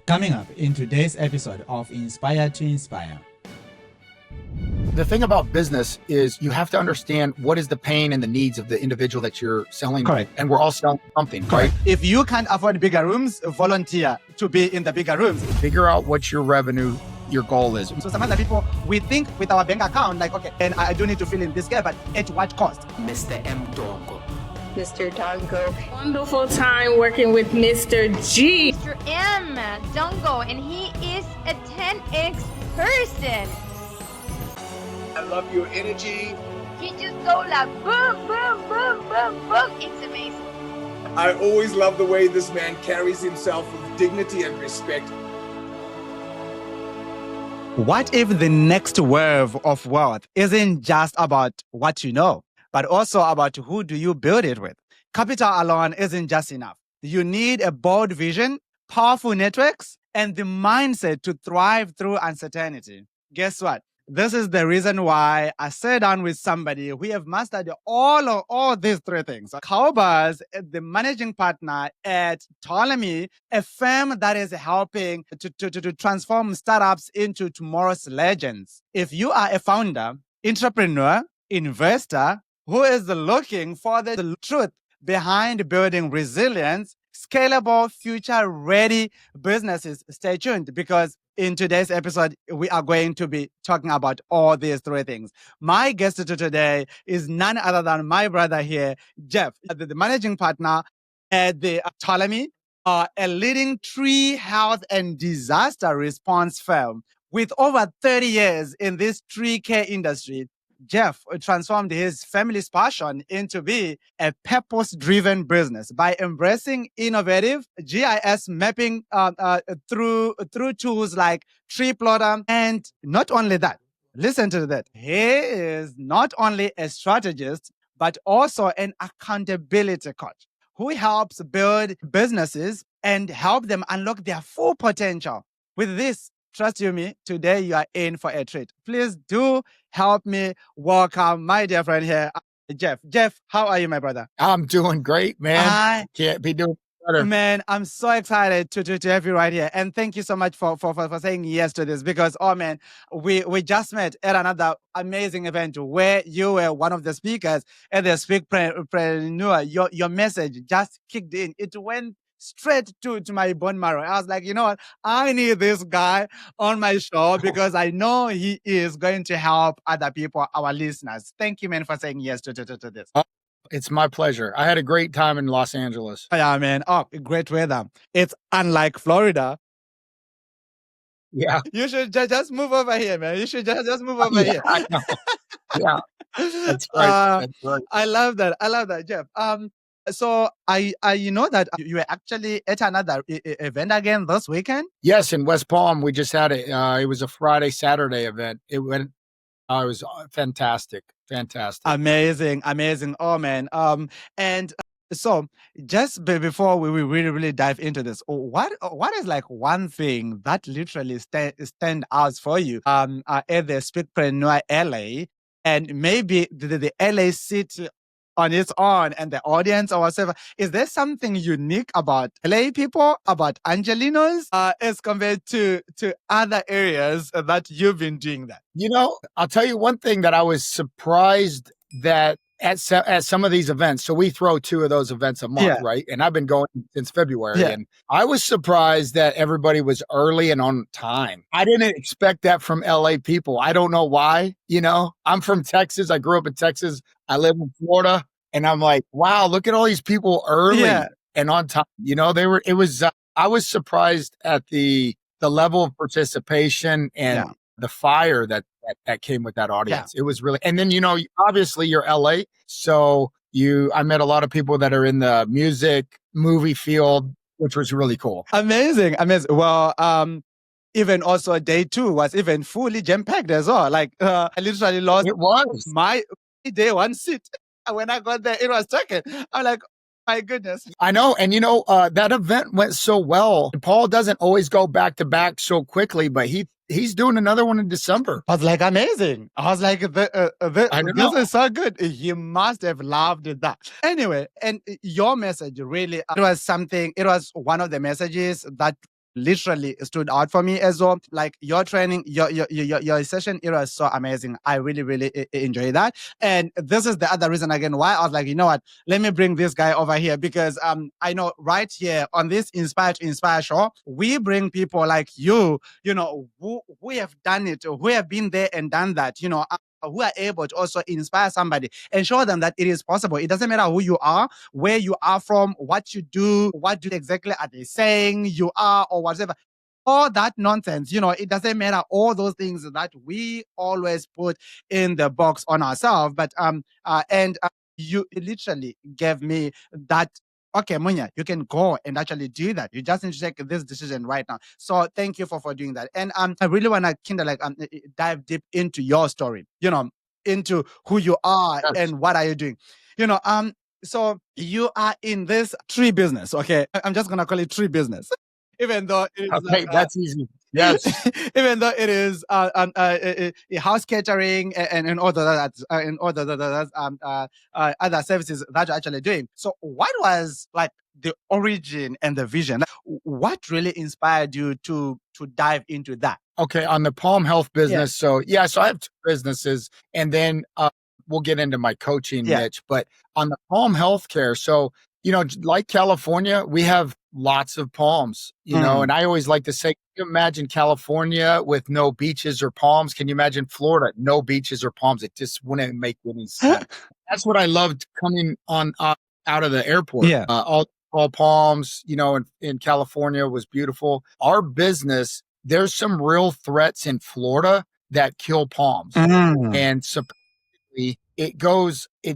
Coming up in today's episode of Inspire to Inspire. The thing about business is you have to understand what is the pain and the needs of the individual that you're selling. Correct. And we're all selling something, right? If you can't afford bigger rooms, volunteer to be in the bigger rooms. Figure out what your revenue, your goal is. So some other people, we think with our bank account, like, okay, and I do need to fill in this gap, but at what cost? Mr. M. Dongo. Mr. Dongo. Wonderful time working with Mr. G. Mr. M. Dongo, and he is a 10X person. I love your energy. He just go like boom, boom, boom, boom, boom. It's amazing. I always love the way this man carries himself with dignity and respect. What if the next wave of wealth isn't just about what you know, but also about who do you build it with? Capital alone isn't just enough. You need a bold vision, powerful networks, and the mindset to thrive through uncertainty. Guess what? This is the reason why I sat down with somebody who have mastered all these three things. Kaulbars, the managing partner at Ptolemy, a firm that is helping to transform startups into tomorrow's legends. If you are a founder, entrepreneur, investor who is looking for the truth behind building resilience, scalable, future-ready businesses, stay tuned because in today's episode, we are going to be talking about all these three things. My guest today is none other than my brother here, Jeff, the managing partner at the Ptolemy, a leading tree health and disaster response firm. With over 30 years in this tree care industry, Jeff transformed his family's passion into be a purpose-driven business by embracing innovative GIS mapping through tools like Tree Plotter. And not only that, listen to that. He is not only a strategist, but also an accountability coach who helps build businesses and help them unlock their full potential. With this, trust you me, today you are in for a treat. Please do help me welcome my dear friend here, Jeff. Jeff, how are you, my brother? I'm doing great, man. Can't be doing better. Man, I'm so excited to have you right here. And thank you so much for saying yes to this because, oh man, we just met at another amazing event where you were one of the speakers at the Speakpreneur. Your message just kicked in. It went straight to my bone marrow. I was like, you know what? I need this guy on my show because I know he is going to help other people, our listeners. Thank you, man, for saying yes to this. It's my pleasure. I had a great time in Los Angeles. Yeah, man. Oh, great weather. It's unlike Florida. Yeah. You should just move over here, man. You should just move over here. I know. Yeah. That's right. That's right. I love that, Jeff. So I you know that you were actually at another event again this weekend? Yes, in West Palm, we just had it. It was a Friday, Saturday event. It was fantastic. Amazing. Oh man. And so just before we really dive into this, what is like one thing that literally stand out for you at the Speakpreneur LA, and maybe the LA city on its own and the audience or whatever? Is there something unique about LA people, about Angelinos, as compared to other areas that you've been doing that? You know, I'll tell you one thing that I was surprised that at some of these events, so we throw 2 of those events a month, right? And I've been going since February. And I was surprised that everybody was early and on time. I didn't expect that from LA people. I don't know why. You know, I'm from Texas. I grew up in Texas. I live in Florida. And I'm like, wow, look at all these people early and on time. You know, I was surprised at the level of participation and the fire that came with that audience. It was really, and then, you know, obviously you're LA. So I met a lot of people that are in the music, movie field, which was really cool. Amazing. Well, even also day 2 was even fully jam-packed as well. Like I literally lost my day 1 seat. When I got there, it was taken. I'm like, my goodness. I know. And you know, that event went so well. Paul doesn't always go back to back so quickly, but he's doing another one in December. I was like, amazing. I was like, this is so good. He must have loved that. Anyway, and your message really, it was one of the messages that literally stood out for me as well. Like your training, your session era is so amazing. I really, really enjoy that. And this is the other reason again why I was like, you know what, let me bring this guy over here, because I know right here on this Inspire to Inspire show, we bring people like you know, who have done it, who have been there and done that, you know, who are able to also inspire somebody and show them that it is possible. It doesn't matter who you are, where you are from, what you do, what do exactly are they saying you are, or whatever. All that nonsense, you know, it doesn't matter. All those things that we always put in the box on ourselves. But you literally gave me that. Okay, Munya, you can go and actually do that. You just need to take this decision right now. So thank you for doing that. And I really want to kind of like dive deep into your story, you know, into who you are and what are you doing, you know. So you are in this tree business, okay? I'm just gonna call it tree business, even though it is okay, that's easy. Yes. Even though it is house catering and all the other services that you're actually doing. So what was like the origin and the vision? What really inspired you to dive into that? Okay, on the Palm Health business. So so I have 2 businesses, and then we'll get into my coaching niche. But on the Palm Healthcare, so you know, like California, we have lots of palms, you know, and I always like to say, can you imagine California with no beaches or palms? Can you imagine Florida, no beaches or palms? It just wouldn't make any sense. That's what I loved coming on out of the airport. All palms, you know, in California was beautiful. Our business, there's some real threats in Florida that kill palms. And supposedly it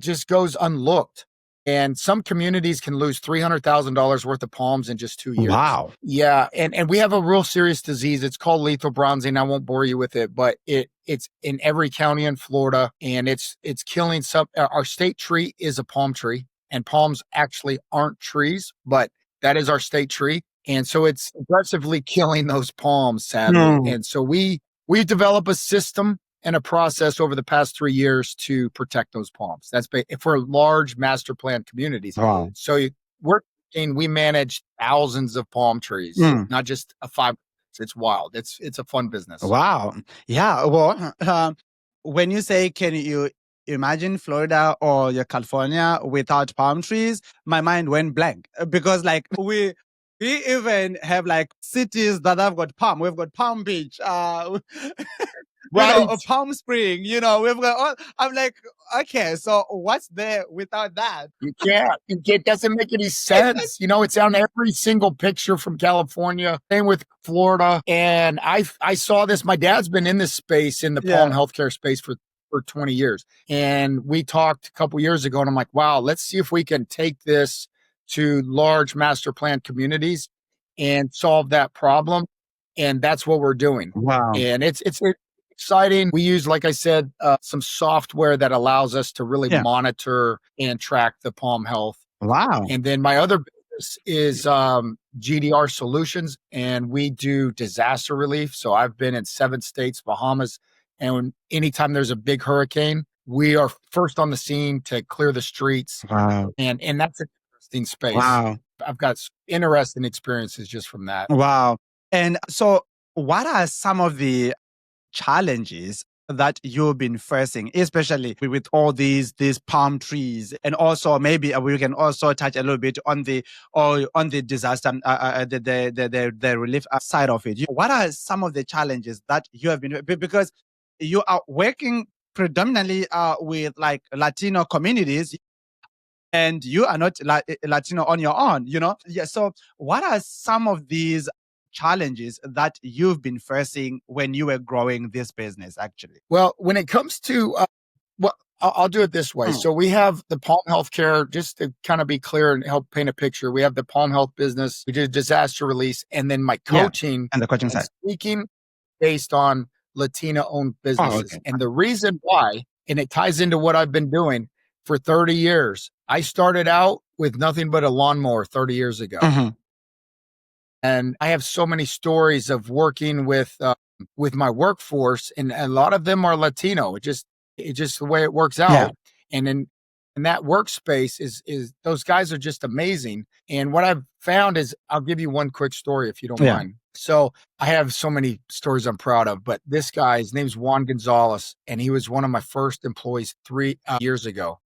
just goes unlooked. And some communities can lose $300,000 worth of palms in just 2 years. Wow. Yeah. And we have a real serious disease. It's called lethal bronzing. I won't bore you with it, but it's in every county in Florida, and it's killing our state tree is a palm tree, and palms actually aren't trees, but that is our state tree. And so it's aggressively killing those palms, sadly. And so we've developed a system and a process over the past 3 years to protect those palms. That's for large master plan communities. Wow. So we manage thousands of palm trees, not just a 5. It's wild. It's a fun business. Wow. Yeah. Well, when you say, can you imagine Florida or California without palm trees? My mind went blank, because like we even have like cities that have got palm. We've got Palm Beach. Right. You know, Palm Spring, you know, we've got all, I'm like, okay, so what's there without that? You can't. It doesn't make any sense. You know, it's on every single picture from California. Same with Florida. And I saw this. My dad's been in this space, in the palm healthcare space for 20 years. And we talked a couple years ago, and I'm like, wow, let's see if we can take this to large master plan communities and solve that problem. And that's what we're doing. Wow. And it's exciting. We use, like I said, some software that allows us to really monitor and track the palm health. Wow. And then my other business is GDR Solutions, and we do disaster relief. So I've been in 7 states, Bahamas, and anytime there's a big hurricane, we are first on the scene to clear the streets. Wow. And that's an interesting space. Wow. I've got interesting experiences just from that. Wow. And so what are some of the challenges that you've been facing, especially with all these palm trees? And also maybe we can also touch a little bit on the disaster, the relief side of it. What are some of the challenges that you have been, because you are working predominantly with like Latino communities, and you are not Latino on your own, you know? Yeah. So what are some of these challenges that you've been facing when you were growing this business, actually? Well, when it comes to, I'll do it this way. So we have the Palm Healthcare, just to kind of be clear and help paint a picture. We have the Palm Health business, we do disaster release, and then my coaching and the coaching side, speaking based on Latino-owned businesses. And the reason why, and it ties into what I've been doing for 30 years. I started out with nothing but a lawnmower 30 years ago. And I have so many stories of working with my workforce, and a lot of them are Latino. It's just the way it works out. And in that workspace is those guys are just amazing. And what I've found is, I'll give you one quick story if you don't mind. So I have so many stories I'm proud of, but this guy, his name's Juan Gonzalez, and he was one of my first employees 3 years ago.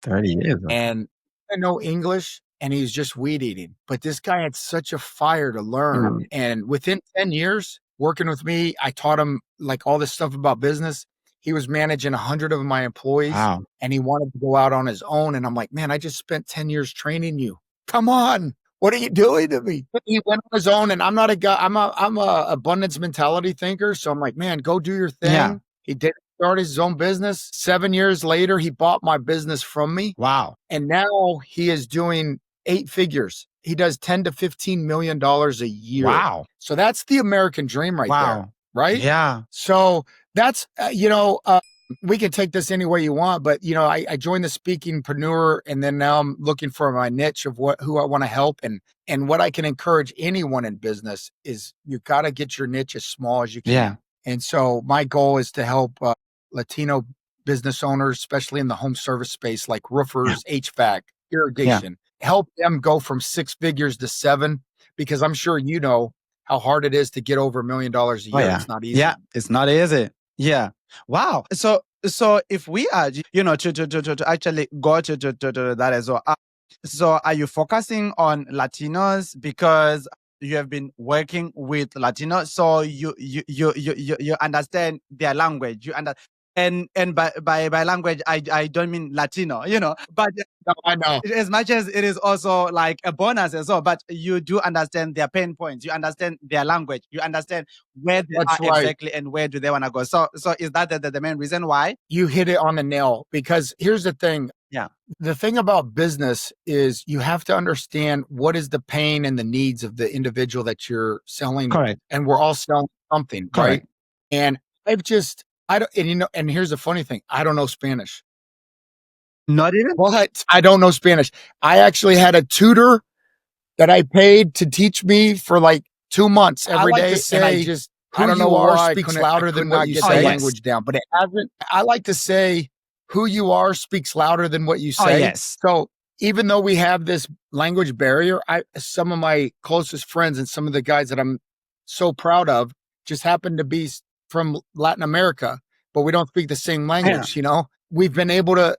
30 years. And I know English, and he's just weed eating. But this guy had such a fire to learn. And within 10 years working with me, I taught him like all this stuff about business. He was managing 100 of my employees, and he wanted to go out on his own. And I'm like, man, I just spent 10 years training you. Come on. What are you doing to me? He went on his own, and I'm not a guy. I'm a abundance mentality thinker. So I'm like, man, go do your thing. Yeah. He did start his own business. 7 years later, he bought my business from me. Wow. And now he is doing 8 figures. He does $10 to $15 million a year. Wow. So that's the American dream right there. Right? Yeah. So that's, we can take this any way you want, but I joined the speakingpreneur, and then now I'm looking for my niche of who I want to help. And what I can encourage anyone in business is you got to get your niche as small as you can. Yeah. And so my goal is to help Latino business owners, especially in the home service space, like roofers, HVAC, irrigation, help them go from 6 figures to 7, because I'm sure you know how hard it is to get over $1 million a year. It's not easy. Yeah, it's not easy. Yeah. Wow. So if we are, to actually go to that as well. So are you focusing on Latinos because you have been working with Latinos, so you understand their language, and by language I don't mean Latino, but No, I know. as much as it is also like a bonus as well, but you do understand their pain points, you understand their language, you understand where they That's are right. exactly and where do they want to go. So is that the main reason why? You hit it on the nail, because here's the thing. Yeah. The thing about business is you have to understand what is the pain and the needs of the individual that you're selling. Correct. And we're all selling something, Correct. right? And and here's the funny thing. I don't know Spanish. Not even? But I don't know Spanish. I actually had a tutor that I paid to teach me for like 2 months every day. And I don't know why speaks louder than what you say. Language down, but it hasn't. I like to say who you are speaks louder than what you say. Oh, yes. So even though we have this language barrier, some of my closest friends and some of the guys that I'm so proud of just happen to be from Latin America, but we don't speak the same language, We've been able to,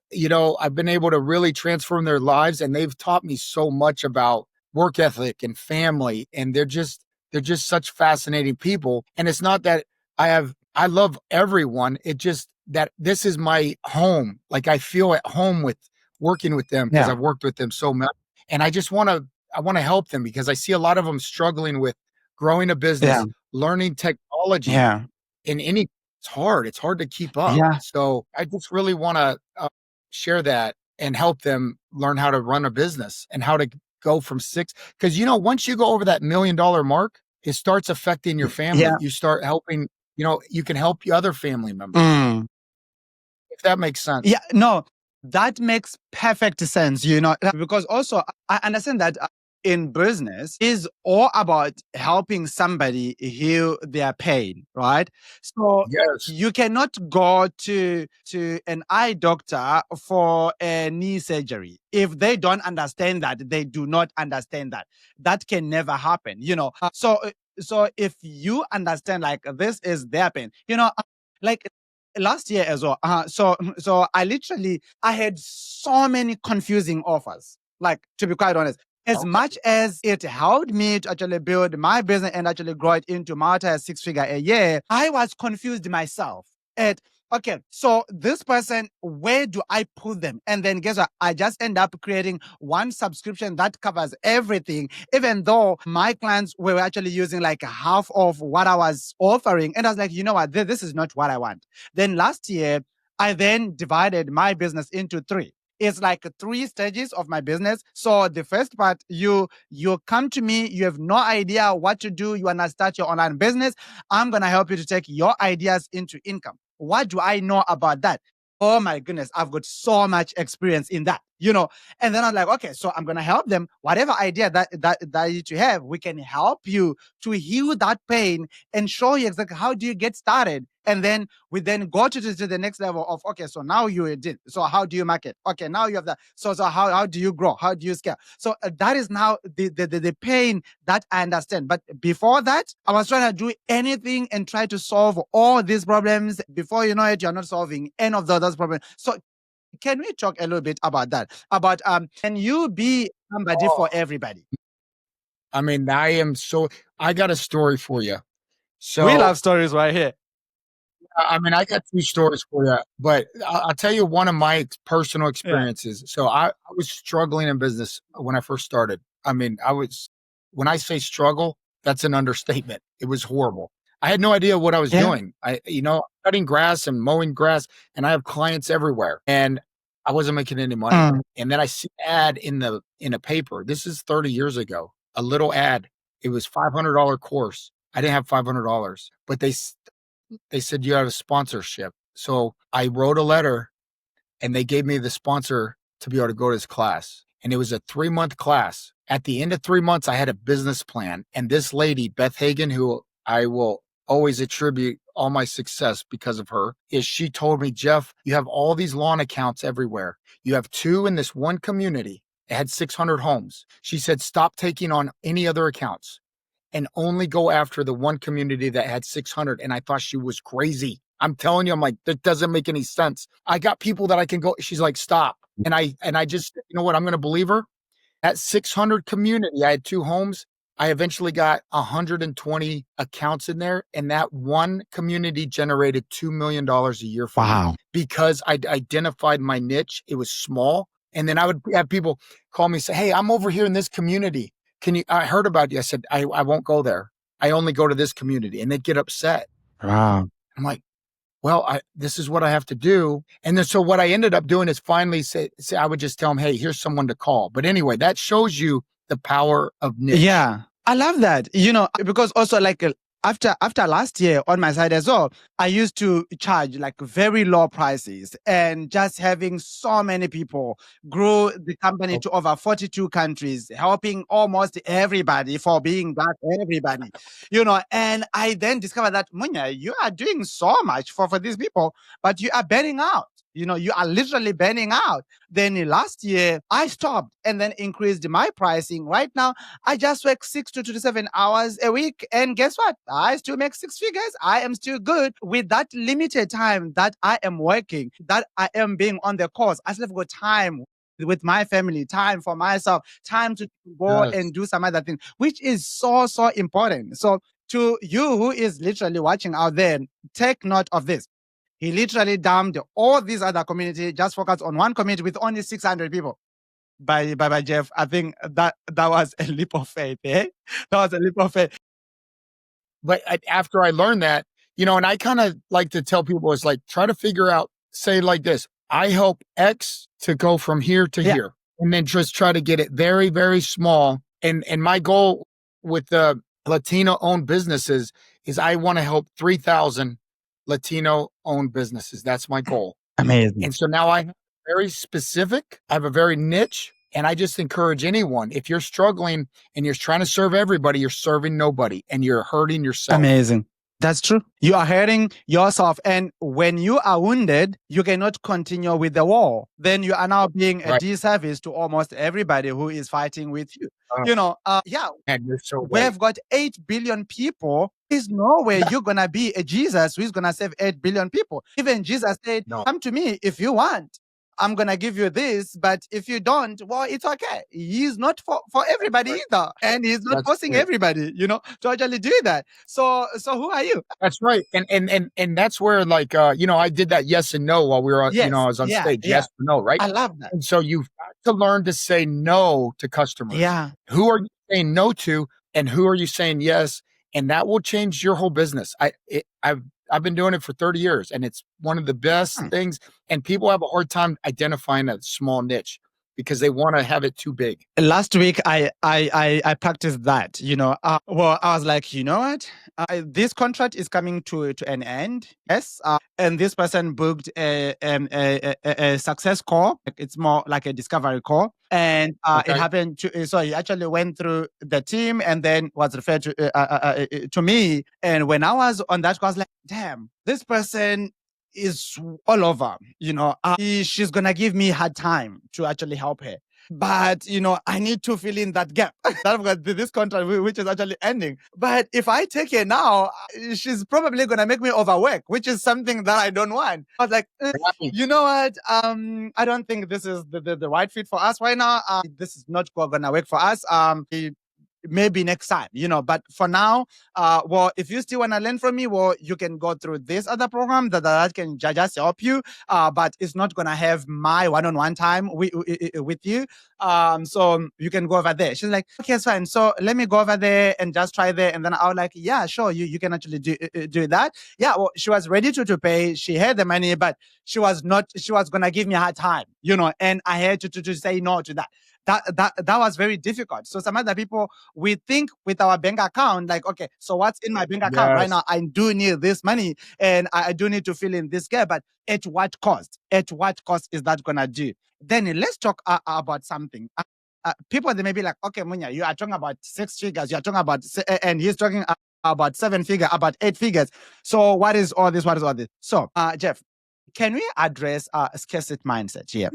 I've been able to really transform their lives, and they've taught me so much about work ethic and family. And they're just such fascinating people. And it's not that I love everyone. It just that this is my home. Like I feel at home with working with them because I've worked with them so much. And I just want to help them, because I see a lot of them struggling with growing a business, learning technology. Yeah. It's hard. It's hard to keep up. Yeah. So I just really want to share that and help them learn how to run a business and how to go from 6. Because, once you go over that $1 million mark, it starts affecting your family. Yeah. You start helping, you can help your other family members. If that makes sense. Yeah, no, that makes perfect sense, because also I understand that in business is all about helping somebody heal their pain, right? So you cannot go to an eye doctor for a knee surgery if they don't understand that. They do not understand that can never happen, So if you understand, like, this is their pain, like last year as well. So I had so many confusing offers, like, to be quite honest. As much as it helped me to actually build my business and actually grow it into multi-6-figure a year, I was confused myself. Okay, so this person, where do I put them? And then guess what? I just end up creating one subscription that covers everything, even though my clients were actually using like half of what I was offering. And I was like, you know what? This is not what I want. Then last year, I then divided my business into 3. It's like 3 stages of my business. So the first part, you come to me, you have no idea what to do, you want to start your online business. I'm going to help you to take your ideas into income. What do I know about that? Oh my goodness, I've got so much experience in that. And then I'm like, okay, so I'm going to help them. Whatever idea that you have, we can help you to heal that pain and show you exactly how do you get started. And then we then go to the next level of, okay, so now you did. So how do you market? Okay, now you have that. So how do you grow? How do you scale? So that is now the pain that I understand. But before that, I was trying to do anything and try to solve all these problems. Before you know it, you're not solving any of those problems. So can we talk a little bit about that? About can you be somebody for everybody? I mean, I got a story for you. So we love stories right here. I mean, I got 2 stories for you, but I'll tell you one of my personal experiences. So I was struggling in business when I first started. I mean, when I say struggle, that's an understatement. It was horrible. I had no idea what I was doing. Cutting grass and mowing grass, and I have clients everywhere, and I wasn't making any money. And then I see an ad in a paper. This is 30 years ago. A little ad. It was $500 course. I didn't have $500, but they said you have a sponsorship. So I wrote a letter and they gave me the sponsor to be able to go to this class. And it was a 3-month class. At the end of 3 months, I had a business plan. And this lady, Beth Hagen, who I will always attribute all my success because of her, she told me, Jeff, you have all these lawn accounts everywhere. You have 2 in this one community. It had 600 homes. She said, stop taking on any other accounts and only go after the one community that had 600. And I thought she was crazy. I'm telling you, I'm like, that doesn't make any sense. I got people that I can go. She's like, stop. And I just, you know what? I'm going to believe her. At 600 community, I had 2 homes. I eventually got 120 accounts in there. And that one community generated $2 million a year for me because I identified my niche. It was small. And then I would have people call me and say, hey, I'm over here in this community. I heard about you. I said, I won't go there. I only go to this community. And they'd get upset. Wow. I'm like, well, this is what I have to do. And then, so what I ended up doing is finally say I would just tell them, hey, here's someone to call. But anyway, that shows you the power of niche. Yeah. I love that, because also like after last year on my side as well, I used to charge like very low prices, and just having so many people grew the company to over 42 countries, helping almost everybody for being that everybody, and I then discovered that, Munya, you are doing so much for these people, but you are burning out. You are literally burning out. Then last year, I stopped and then increased my pricing. Right now, I just work 6 to 7 hours a week. And guess what? I still make 6 figures. I am still good with that limited time that I am working, that I am being on the course. I still have got time with my family, time for myself, time to go and do some other thing, which is so, so important. So to you who is literally watching out there, take note of this. He literally dumped all these other communities, just focused on one community with only 600 people. By Jeff, I think that was a leap of faith, eh? That was a leap of faith. But after I learned that, and I kind of like to tell people, it's like, try to figure out, say like this, I help X to go from here to here, and then just try to get it very, very small. And my goal with the Latino-owned businesses is I want to help 3,000 Latino-owned businesses. That's my goal. Amazing. And so now I'm very specific. I have a very niche. And I just encourage anyone, if you're struggling and you're trying to serve everybody, you're serving nobody and you're hurting yourself. Amazing. That's true. You are hurting yourself. And when you are wounded, you cannot continue with the war. Then you are now being a disservice to almost everybody who is fighting with you. And you're so right. We've got 8 billion people. There's no way you're going to be a Jesus who's going to save 8 billion people. Even Jesus said, come to me if you want. I'm going to give you this, but if you don't, well, it's okay. He's not for everybody either. And he's not forcing everybody, to actually do that. So who are you? That's right. And that's where like, I did that yes and no while we were on, I was on stage. Yes or no, right? I love that. And so you've got to learn to say no to customers. Yeah. Who are you saying no to and who are you saying yes? And that will change your whole business. I've been doing it for 30 years and it's one of the best things. And people have a hard time identifying a small niche because they want to have it too big? Last week, I practiced that. Well, I was like, you know what? This contract is coming to an end. Yes, and this person booked a success call. It's more like a discovery call, and it happened to. So he actually went through the team and then was referred to me. And when I was on that call, I was like, damn, this person is all over. She's gonna give me hard time to actually help her. But, I need to fill in that gap. I've got this contract, which is actually ending. But if I take her now, she's probably going to make me overwork, which is something that I don't want. I was like, you know what? I don't think this is the right fit for us right now. This is not going to work for us. Maybe next time, but for now, well, if you still want to learn from me, well, you can go through this other program that can just help you, but it's not going to have my one-on-one time with you. So you can go over there. She's like, okay, it's fine. So let me go over there and just try there. And then I was like, yeah, sure. You can actually do that. Yeah. Well, she was ready to pay. She had the money, but she was going to give me a hard time, and I had to say no to that. That was very difficult. So some other people, we think with our bank account, like, okay, so what's in my bank account right now? I do need this money and I do need to fill in this gap, but at what cost? At what cost is that going to do? Then let's talk about something. People, they may be like, okay, Munya, you are talking about 6 figures. You are talking about, and he's talking about 7 figures, about 8 figures. So what is all this? What is all this? So, Jeff, can we address scarcity mindset here?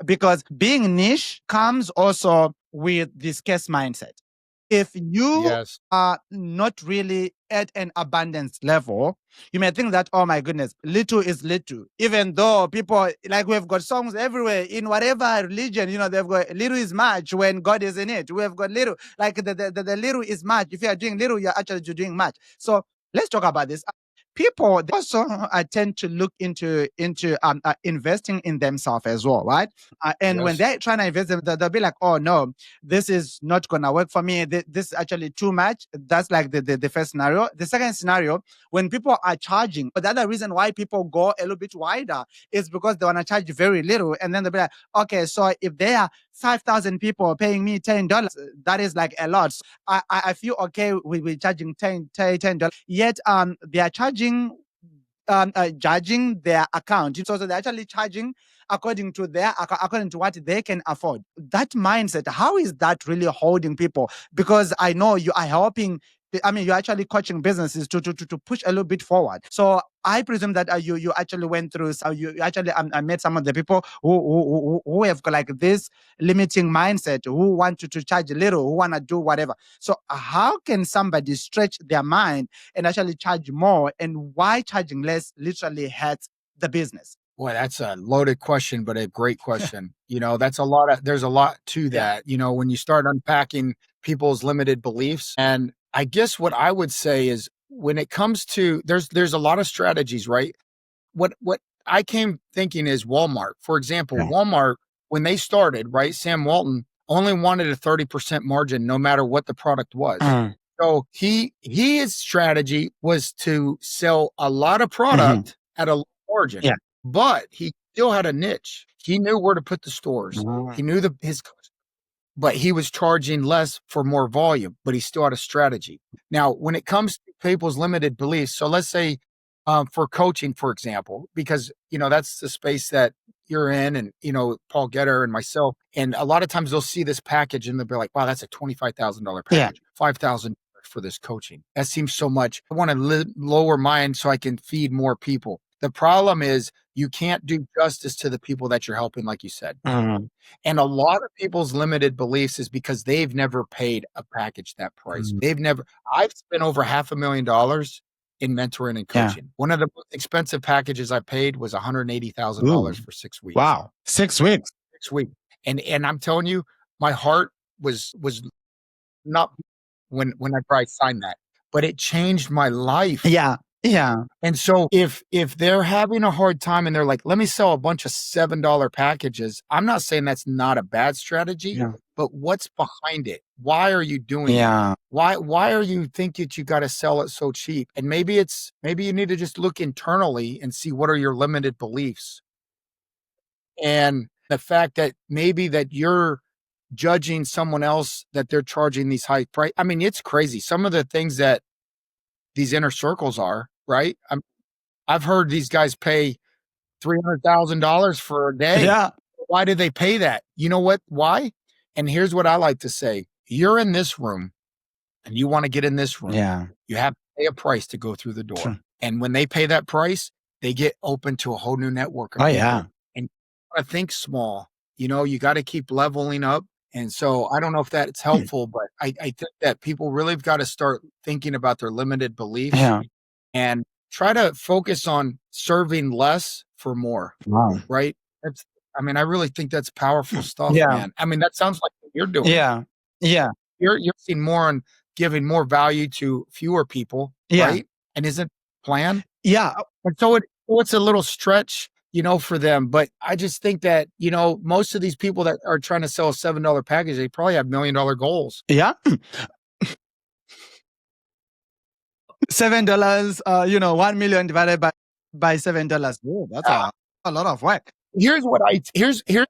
Because being niche comes also with the scarce mindset. If you are not really at an abundance level, you may think that, oh my goodness, little is little. Even though people, like, we've got songs everywhere in whatever religion, they've got little is much when God is in it. We've got little, like the little is much. If you are doing little, you're actually doing much. So let's talk about this. People, they also tend to look into investing in themselves as well, right? And when they're trying to invest, they'll be like, oh no, this is not going to work for me. This is actually too much. That's like the first scenario. The second scenario, when people are charging, but the other reason why people go a little bit wider is because they want to charge very little. And then they'll be like, okay, so if there are 5,000 people paying me $10, that is like a lot. So I feel okay with charging $10. Yet they are judging their account. So they're actually charging according to what they can afford. That mindset, how is that really holding people? Because I know you are helping. You're actually coaching businesses to push a little bit forward. So I presume that you actually went through. So you actually met some of the people who have got like this limiting mindset, who want to charge a little, who want to do whatever. So how can somebody stretch their mind and actually charge more? And why charging less literally hurts the business? Boy, that's a loaded question, but a great question. There's a lot to that. When you start unpacking people's limited beliefs, and I guess what I would say is when it comes to, there's a lot of strategies, right? What I came thinking is Walmart, for example. Walmart, when they started, right, Sam Walton only wanted a 30% margin no matter what the product was. So his strategy was to sell a lot of product at a low margin. But he still had a niche. He knew where to put the stores. He knew but he was charging less for more volume, but he still had a strategy. Now, when it comes to people's limited beliefs, so let's say for coaching, for example, because, that's the space that you're in and, Paul Getter and myself. And a lot of times they'll see this package and they'll be like, wow, that's a $25,000 package, $5,000 for this coaching. That seems so much. I want to lower mine so I can feed more people. The problem is you can't do justice to the people that you're helping, like you said. And a lot of people's limited beliefs is because they've never paid a package that price. I've spent over $500,000 in mentoring and coaching. One of the most expensive packages I paid was $180,000 for 6 weeks. Wow. 6 weeks. 6 weeks. And I'm telling you, my heart was not when I probably signed that, but it changed my life. Yeah. And so if they're having a hard time and they're like, let me sell a bunch of $7 packages, I'm not saying that's not a bad strategy, but what's behind it? Why are you doing it? Why are you think that you got to sell it so cheap? And maybe you need to just look internally and see what are your limited beliefs. And The fact that maybe that you're judging someone else that they're charging these high price. I mean, it's crazy. Some of the things that these inner circles are, right? I've heard these guys pay $300,000 for a day. Yeah. Why do they pay that? You know what? Why? And here's what I like to say. You're in this room and you want to get in this room. Yeah. You have to pay a price to go through the door. True. And when they pay that price, they get open to a whole new network of Oh, people. yeah. And you got to think small. You got to keep leveling up. And so I don't know if that's helpful, but I think that people really have got to start thinking about their limited beliefs and try to focus on serving less for more. Wow. Right? I really think that's powerful stuff, man. I mean, that sounds like what you're doing. Yeah. Yeah. You're seeing more on giving more value to fewer people, right? And isn't plan? Yeah. And so it's a little stretch, for them. But I just think that, most of these people that are trying to sell a $7 package, they probably have $1 million goals. Yeah. $7, 1 million divided by $7. Oh, that's a lot of work. Here's what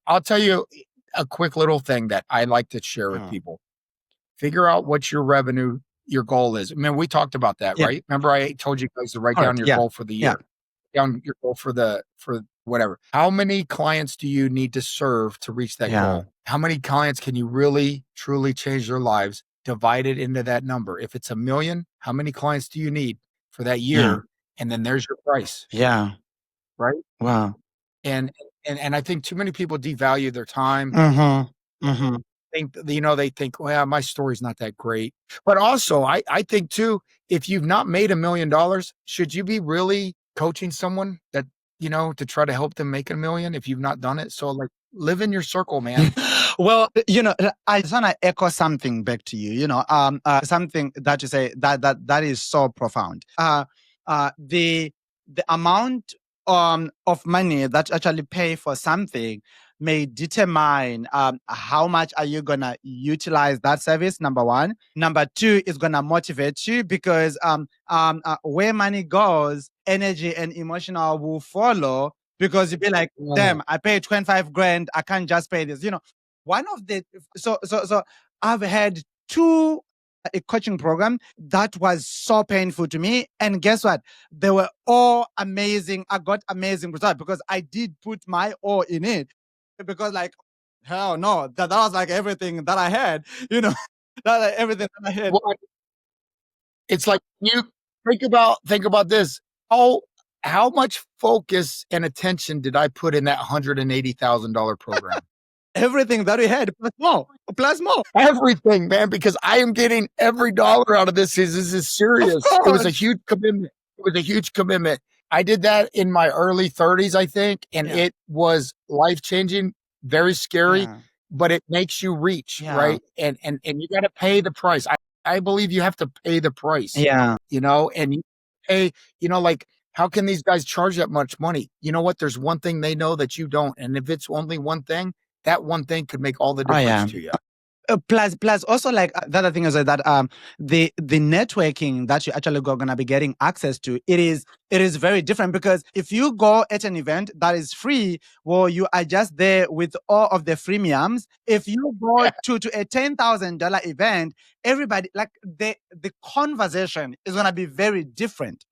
I'll tell you a quick little thing that I like to share with people. Figure out what your goal is. I mean, we talked about that, right? Remember I told you guys to write down your goal for the year. Down your goal for whatever. How many clients do you need to serve to reach that goal? How many clients can you really, truly change their lives? Divide it into that number. If it's 1 million, how many clients do you need for that year? And then there's your price. Yeah. Right? Wow. And I think too many people devalue their time. They think, well, my story's not that great. But also, I think too, if you've not made $1 million, should you be really coaching someone that, to try to help them make $1 million if you've not done it? So live in your circle, man. Well, I just want to echo something back to you, something that you say that is so profound. The amount of money that you actually pay for something may determine how much are you going to utilize that service, number one. Number two, is going to motivate you because where money goes, energy and emotional will follow because you'll be like, damn, I paid 25 grand. I can't just pay this. One of the, so I've had a coaching program that was so painful to me. And guess what? They were all amazing. I got amazing results because I did put my all in it. Because hell no, that was everything that I had, everything that I had. Well, it's like you think about this. How much focus and attention did I put in that $180,000 program? Everything that we had, plus more. Everything, man, because I am getting every dollar out of this. This is serious. It was a huge commitment. I did that in my early 30s, I think, and it was life-changing, very scary, but it makes you reach, right? And you got to pay the price. I believe you have to pay the price. Yeah. And you pay, how can these guys charge that much money? You know what? There's one thing they know that you don't. And if it's only one thing, that one thing could make all the difference to you. Plus also the other thing is that the networking that you actually going to be getting access to, it is very different because if you go at an event that is free, well, you are just there with all of the freemiums. If you go to a $10,000 event, everybody the conversation is going to be very different.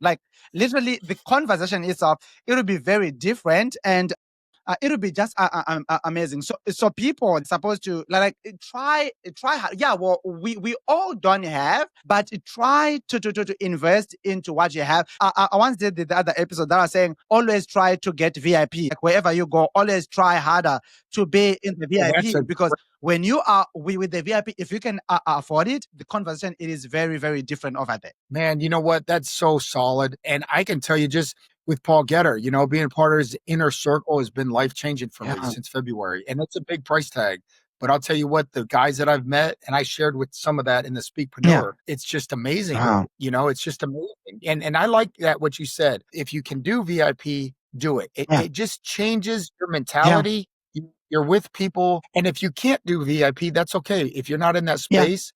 Literally the conversation itself, it will be very different and it'll be just amazing. So people are supposed to try hard. Yeah, well, we all don't have, but try to invest into what you have. I once did the other episode that I was saying, always try to get VIP. Wherever you go, always try harder to be in the VIP because when you are with the VIP, if you can afford it, the conversation, it is very, very different over there. Man, you know what? That's so solid. And I can tell you just with Paul Getter, being a part of his inner circle has been life-changing for me since February. And it's a big price tag. But I'll tell you what, the guys that I've met, and I shared with some of that in the Speakpreneur, it's just amazing. Wow. It's just amazing. And I like that, what you said. If you can do VIP, do it. It just changes your mentality. You're with people. And if you can't do VIP, that's okay. If you're not in that space,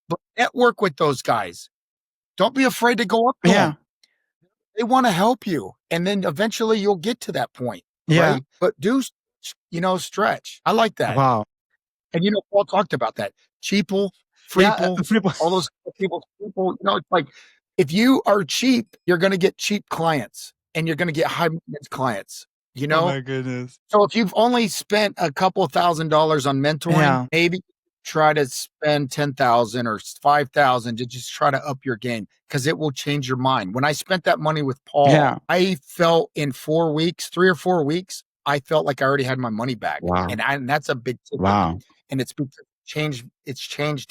but network with those guys. Don't be afraid to go up to them. They want to help you. And then eventually you'll get to that point. Right? But do stretch. I like that. Wow. And Paul talked about that. Cheaple, Freeple, all those people, it's like if you are cheap, you're going to get cheap clients and you're going to get high maintenance clients, Oh my goodness. So if you've only spent a couple $1,000s on mentoring, maybe try to spend 10,000 or 5,000 to just try to up your game because it will change your mind. When I spent that money with Paul, I felt in 3 or 4 weeks, I felt like I already had my money back. Wow. And that's a big tip. Wow. And it's changed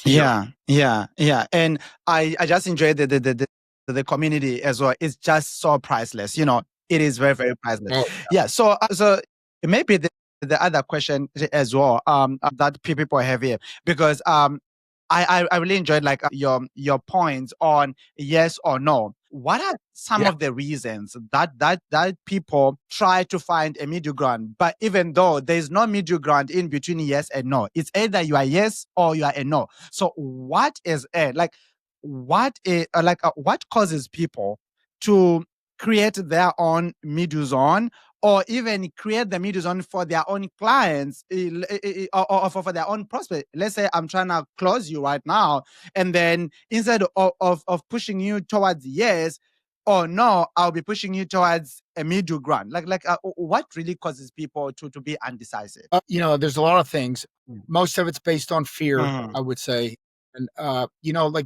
here. Yeah. And I just enjoyed the community as well. It's just so priceless. It is very, very priceless. Oh, yeah. So maybe the other question as well that people have here, because I really enjoyed like your points on yes or no. What are some of the reasons that people try to find a middle ground? But even though there's no middle ground in between yes and no, it's either you are yes or you are a no. So what is what causes people to create their own middle zone, or even create the middle zone for their own clients or for their own prospect? Let's say I'm trying to close you right now, and then instead of pushing you towards yes or no, I'll be pushing you towards a middle ground. What really causes people to be undecisive? There's a lot of things. Most of it's based on fear, I would say. And,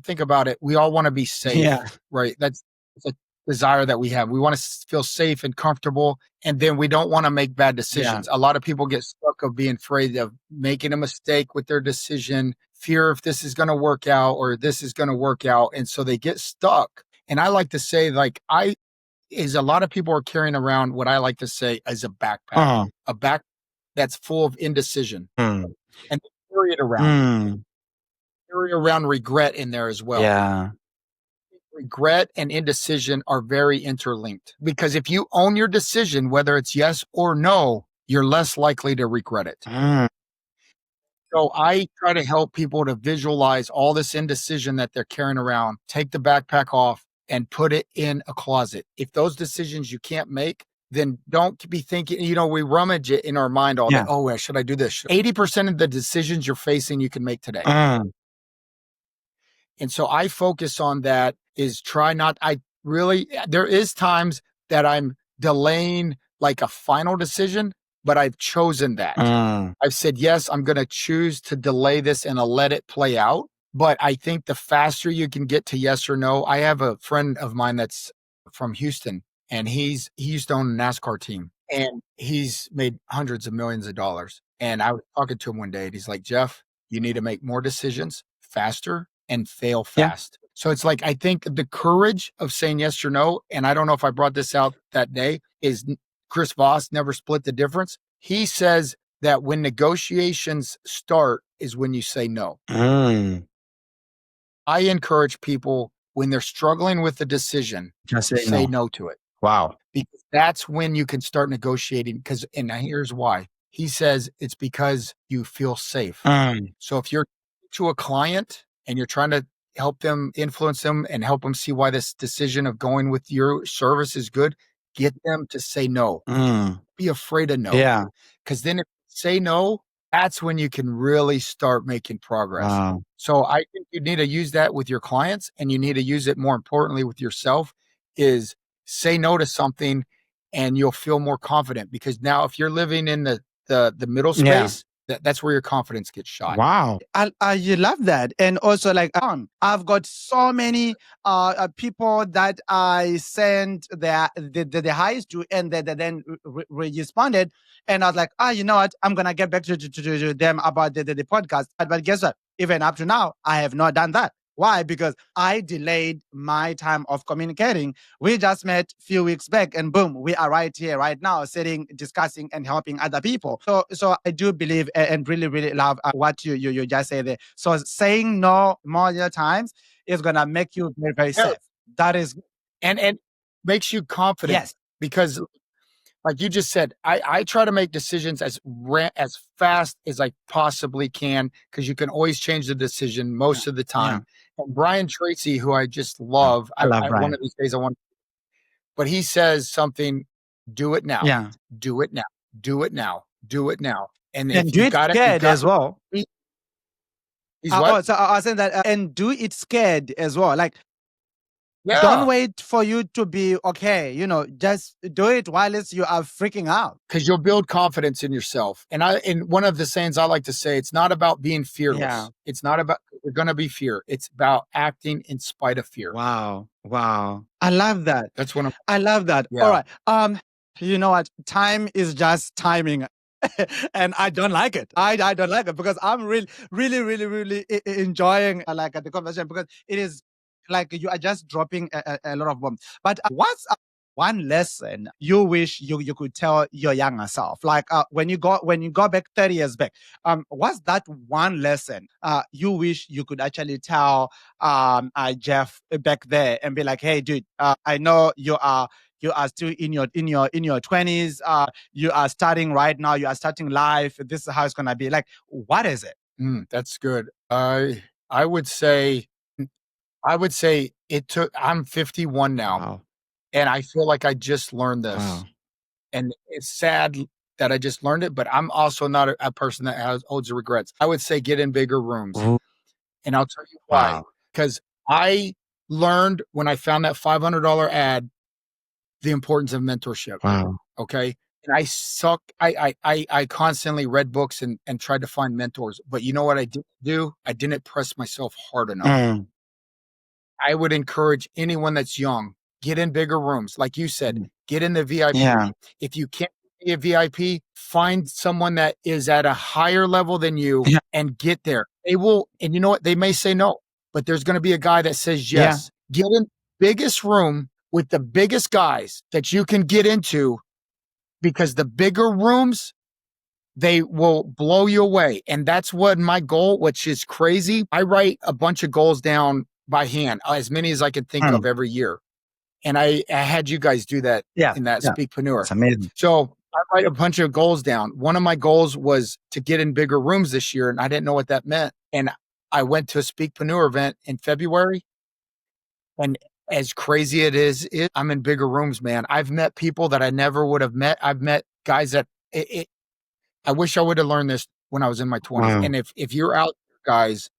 think about it. We all want to be safe, right? That's a desire that we have. We want to feel safe and comfortable, and then we don't want to make bad decisions. A lot of people get stuck of being afraid of making a mistake with their decision, fear if this is going to work out or this is going to work out. And so they get stuck. And I like to say, a lot of people are carrying around what I like to say as a backpack, a backpack that's full of indecision, and they carry it around. Carry around regret in there as well. Yeah. Regret and indecision are very interlinked, because if you own your decision, whether it's yes or no, you're less likely to regret it. So I try to help people to visualize all this indecision that they're carrying around, take the backpack off and put it in a closet. If those decisions you can't make, then don't be thinking, we rummage it in our mind all day. Oh, should I do this? 80% of the decisions you're facing, you can make today. And so I focus on that is there is times that I'm delaying like a final decision, but I've chosen that. I've said, yes, I'm going to choose to delay this and I'll let it play out. But I think the faster you can get to yes or no, I have a friend of mine that's from Houston, and he used to own a NASCAR team, and he's made hundreds of millions of dollars. And I was talking to him one day and he's like, Jeff, you need to make more decisions faster and fail fast. So it's like, I think the courage of saying yes or no, and I don't know if I brought this out that day, is Chris Voss, Never Split the Difference. He says that when negotiations start is when you say no. I encourage people, when they're struggling with the decision, just say no to it. Wow. Because that's when you can start negotiating. And here's why. He says it's because you feel safe. So if you're to a client and you're trying to help them, influence them, and help them see why this decision of going with your service is good, get them to say no. Be afraid of no. Yeah. Because then if you say no, that's when you can really start making progress. Wow. So I think you need to use that with your clients, and you need to use it more importantly with yourself, is say no to something and you'll feel more confident. Because now if you're living in the middle space, that's where your confidence gets shot. Wow. I love that. And also I've got so many people that I sent the highs to, and they then responded. And I was like, you know what? I'm going to get back to them about the podcast. But guess what? Even up to now, I have not done that. Why? Because I delayed my time of communicating. We just met a few weeks back, and boom, we are right here, right now, sitting, discussing, and helping other people. So I do believe and really, really love what you just say there. So saying no more times is gonna make you very, very safe. That is, and makes you confident. Yes, because like you just said, I try to make decisions as fast as I possibly can, because you can always change the decision most of the time. And Brian Tracy, who I just love, I love Brian. One of these days but he says something, do it now. Yeah. Do it now. Do it now. do it now. And And if do you it got it, scared as well. He's what? So I was saying that, and do it scared as well. Like, don't Yeah, wait for you to be okay. Just do it while you are freaking out. because you'll build confidence in yourself. And one of the sayings I like to say, it's not about being fearless. Yeah. It's not about you're going to be fear. It's about acting in spite of fear. Wow. I love that. That's what I love that. Yeah. All right. You know what? Time is just timing. And I don't like it. I don't like it because I'm really, really, really, really enjoying the conversation, because it is like you are just dropping a lot of bombs. But what's one lesson you wish you could tell your younger self? Like when you go back 30 years back, what's that one lesson you wish you could actually tell Jeff back there and be like, hey, dude, I know you are still in your 20s. You are starting right now. You are starting life. This is how it's gonna be. Like, what is it? That's good. I would say it took. I'm 51 now, Wow. and I feel like I just learned this. Wow. And it's sad that I just learned it, but I'm also not a person that holds regrets. I would say get in bigger rooms, and I'll tell you why. Wow. Because I learned when I found that $500 ad the importance of mentorship. Wow. Okay. And I constantly read books and tried to find mentors. But you know what I didn't do? I didn't press myself hard enough. I would encourage anyone that's young, get in bigger rooms. Like you said, get in the VIP. Yeah. If you can't be a VIP, find someone that is at a higher level than you and get there. They will, and you know what? They may say no, but there's going to be a guy that says yes. Get in biggest room with the biggest guys that you can get into, because the bigger rooms, they will blow you away. And that's what my goal, which is crazy. I write a bunch of goals down by hand, as many as I can think of every year. And I had you guys do that in that Speakpreneur. It's amazing. So I write a bunch of goals down. One of my goals was to get in bigger rooms this year, and I didn't know what that meant. And I went to a Speakpreneur event in February, and as crazy it is, I'm in bigger rooms, man. I've met people that I never would have met. I've met guys that I wish I would have learned this when I was in my 20s. Wow. And if you're out, guys,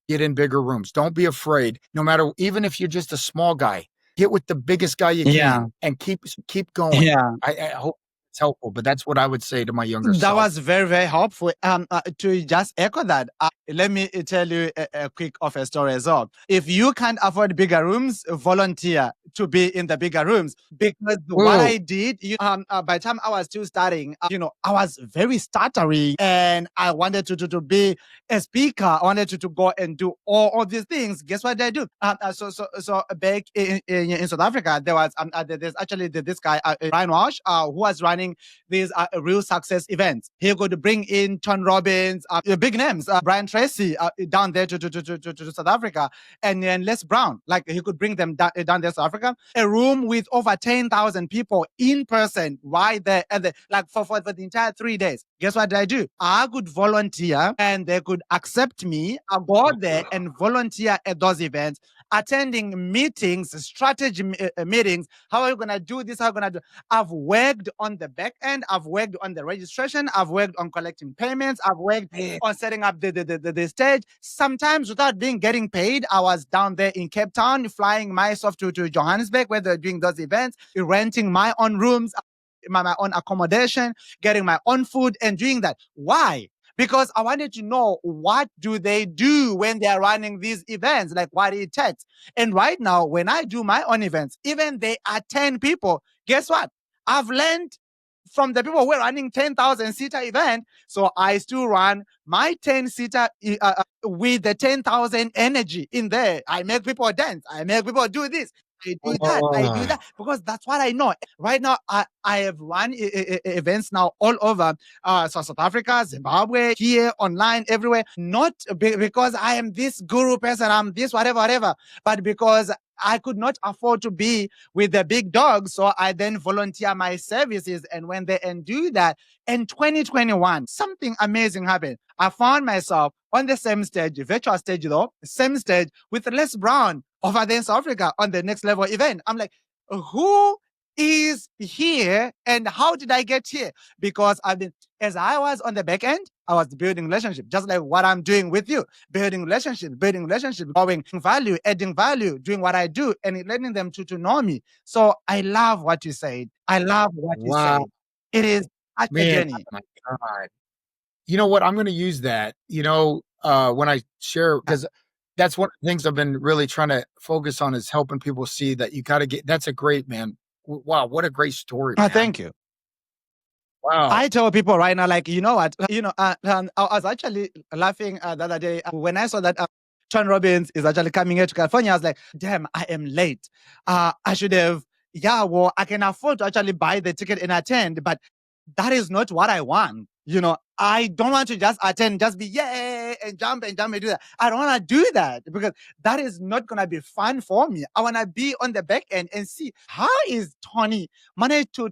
get in bigger rooms. Don't be afraid. No matter, even if you're just a small guy, get with the biggest guy you can and keep going. Yeah. I hope it's helpful, but that's what I would say to my younger self. That was very, very helpful. To just echo that, let me tell you a quick of a story as well. If you can't afford bigger rooms, volunteer to be in the bigger rooms, because what I did, by the time I was still starting, I was very stuttery, and I wanted to be a speaker. I wanted to go and do all these things. Guess what I do? So back in South Africa, there's actually this guy, Ryan Walsh, who was running these real success events. He could bring in Tony Robbins, big names, Brian Tracy down there to South Africa, and then Les Brown. Like, he could bring them down there to South Africa. A room with over 10,000 people in person right there for the entire 3 days. Guess what I do? I could volunteer, and they could accept me. I go there and volunteer at those events, attending meetings, strategy meetings. How are you going to do this? How are you going to do? I've worked on the back end. I've worked on the registration. I've worked on collecting payments. I've worked on setting up the stage. Sometimes without getting paid. I was down there in Cape Town, flying myself to Johannesburg, where they're doing those events, renting my own rooms, my own accommodation, getting my own food, and doing that. Why? Because I wanted to know, what do they do when they are running these events, like what it takes. And right now, when I do my own events, even they are 10 people, guess what? I've learned from the people who are running 10,000-seater event. So I still run my 10-seater with the 10,000 energy in there. I make people dance. I make people do this. I do that. I do that because that's what I know. Right now, I have run events now all over South Africa, Zimbabwe, here, online, everywhere. Not because I am this guru person, I'm this whatever, but because I could not afford to be with the big dogs. So I then volunteer my services. And when they do that, in 2021, something amazing happened. I found myself on the same stage, virtual stage though, same stage with Les Brown over there in South Africa on the Next Level event. I'm like, who is here. And how did I get here? Because as I was on the back end, I was building relationship, just like what I'm doing with you, building relationship, growing value, adding value, doing what I do, and letting them to know me. So I love what you said. I love what you said. It is such a journey. Oh my God. You know what? I'm going to use that, when I share, because that's one of the things I've been really trying to focus on is helping people see that you got to that's a great, man. Wow. What a great story. Man. Thank you. Wow. I tell people right now, like, you know what, I was actually laughing the other day when I saw that John Robbins is actually coming here to California. I was like, damn, I am late. I should have, I can afford to actually buy the ticket and attend, but that is not what I want. I don't want to just attend, just be yay and jump and do that. I don't want to do that because that is not going to be fun for me. I want to be on the back end and see how is Tony managed to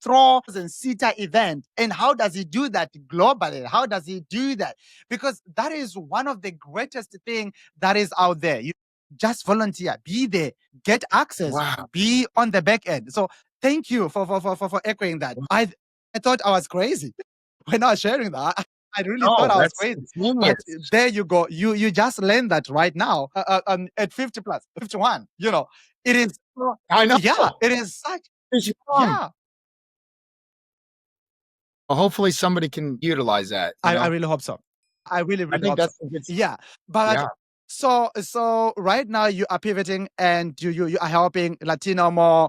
throw and seater event, and how does he do that globally? How does he do that? Because that is one of the greatest thing that is out there. You just volunteer, be there, get access, be on the back end. So thank you for echoing that. I thought I was crazy when I was sharing that. I really thought I was crazy. But there you go. You just learned that right now at 50 plus, 51. It is. I know. Yeah, it is such. Yeah. Well, hopefully somebody can utilize that. I really hope so. I really hope so. Yeah. But so right now you are pivoting and you are helping Latino more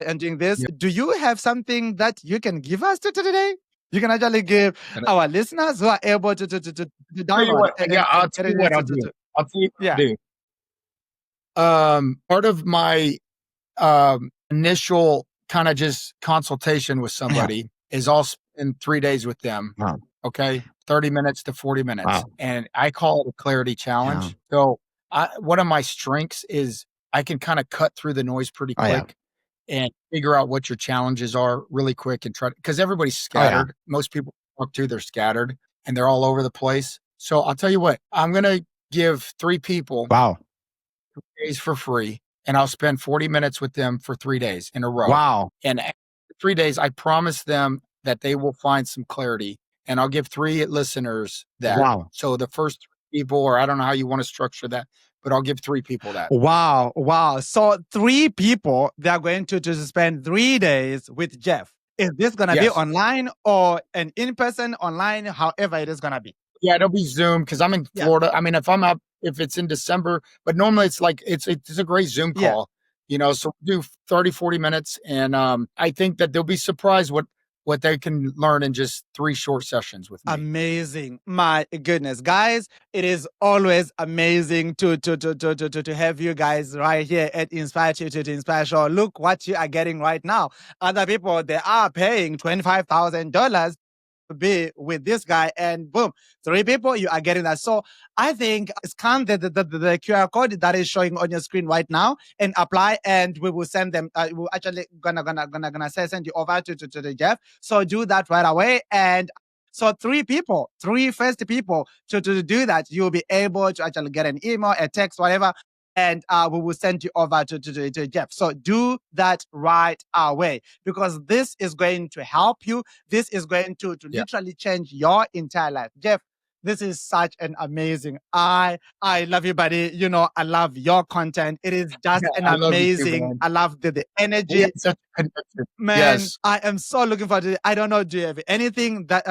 and doing this. Yep. Do you have something that you can give us today? You can actually give our listeners who are able to download. I'll tell you what I'll do. I'll tell you what I'll do. Part of my initial kind of just consultation with somebody is I'll spend 3 days with them. Wow. Okay. 30 minutes to 40 minutes. Wow. And I call it a clarity challenge. Yeah. So one of my strengths is I can kind of cut through the noise pretty quick. And figure out what your challenges are really quick and because everybody's scattered. Most people talk to, they're scattered and they're all over the place. So I'll tell you what, I'm going to give 3 people 3 days for free, and I'll spend 40 minutes with them for 3 days in a row. Wow. And after 3 days, I promise them that they will find some clarity, and I'll give 3 listeners that. Wow. So the first 3 people, or I don't know how you want to structure that, but I'll give 3 people that. Wow. So 3 people, they're going to spend 3 days with Jeff. Is this going to be online or an in-person online, however it is going to be? Yeah, it'll be Zoom because I'm in Florida. I mean, if it's in December, but normally it's like, it's a great Zoom call, so do 30, 40 minutes. And I think that they'll be surprised what they can learn in just 3 short sessions with me. Amazing. My goodness, guys, it is always amazing to have you guys right here at Inspire to Inspire Show. Look what you are getting right now. Other people, they are paying $25,000 to be with this guy, and boom, 3 people, you are getting that. So I think scan the QR code that is showing on your screen right now and apply, and we will send them. We're actually gonna send you over to Jeff. So do that right away. And so 3 first people to do that, you'll be able to actually get an email, a text, whatever. And we will send you over to Jeff. So do that right away, because this is going to help you. This is going to literally change your entire life. Jeff, this is such an amazing. I love you, buddy. I love your content. It is just amazing. I love the energy. Man, yes. I am so looking forward to it. I don't know, do you have anything that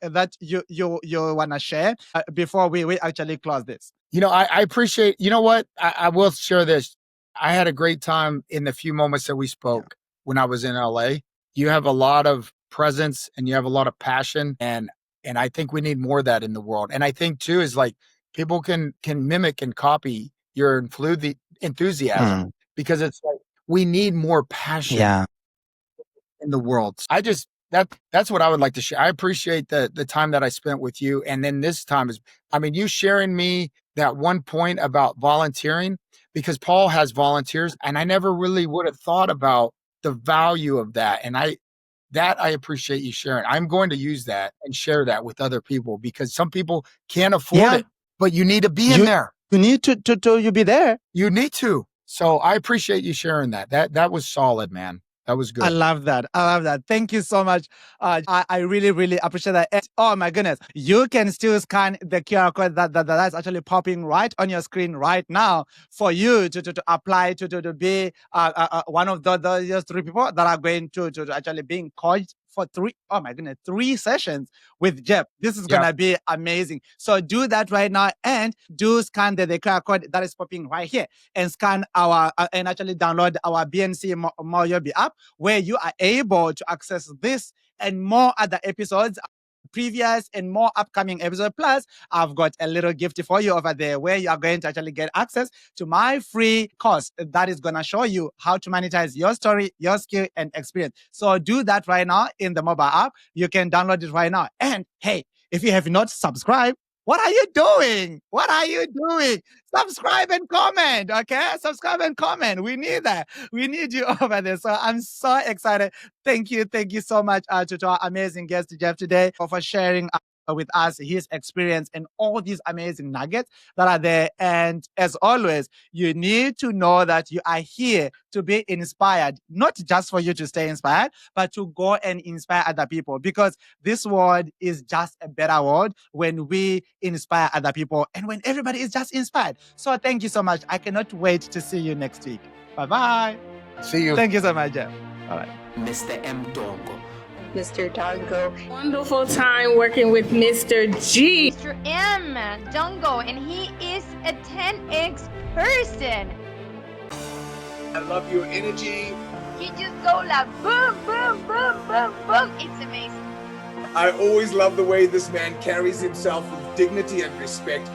that you want to share before we actually close this? I appreciate, what? I will share this. I had a great time in the few moments that we spoke when I was in LA. You have a lot of presence and you have a lot of passion, and I think we need more of that in the world. And I think too is like people can mimic and copy your enthusiasm because it's like we need more passion in the world. That's what I would like to share. I appreciate the time that I spent with you. And then this time you sharing me that one point about volunteering, because Paul has volunteers and I never really would have thought about the value of that. And I appreciate you sharing. I'm going to use that and share that with other people, because some people can't afford it, but you need to be in there. You need to you be there. You need to. So I appreciate you sharing that. That was solid, man. That was good. I love that. I love that. Thank you so much. I really, really appreciate that. And, oh my goodness. You can still scan the QR code that's actually popping right on your screen right now for you to apply to be one of those 3 people that are going to actually being coached for 3 sessions with Jeff. This is going to be amazing. So do that right now and do scan the QR code that is popping right here and scan our and actually download our BNC Moyobi app where you are able to access this and more other episodes, previous and more upcoming episodes. Plus, I've got a little gift for you over there where you are going to actually get access to my free course that is going to show you how to monetize your story, your skill, and experience. So do that right now in the mobile app. You can download it right now. And hey, if you have not subscribed, what are you doing? What are you doing? Subscribe and comment, okay? Subscribe and comment. We need that. We need you over there. So I'm so excited. Thank you so much to our amazing guest, Jeff, today for sharing with us his experience and all these amazing nuggets that are there. And as always, you need to know that you are here to be inspired, not just for you to stay inspired, but to go and inspire other people, because this world is just a better world when we inspire other people and when everybody is just inspired. So thank you so much. I cannot wait to see you next week. Bye-bye. See you. Thank you so much, Jeff. All right. Mr. M. Dongo. Mr. Dongo. Wonderful time working with Mr. G. Mr. M. Dongo, and he is a 10x person. I love your energy. He just go like boom, boom, boom, boom, boom. It's amazing. I always love the way this man carries himself with dignity and respect.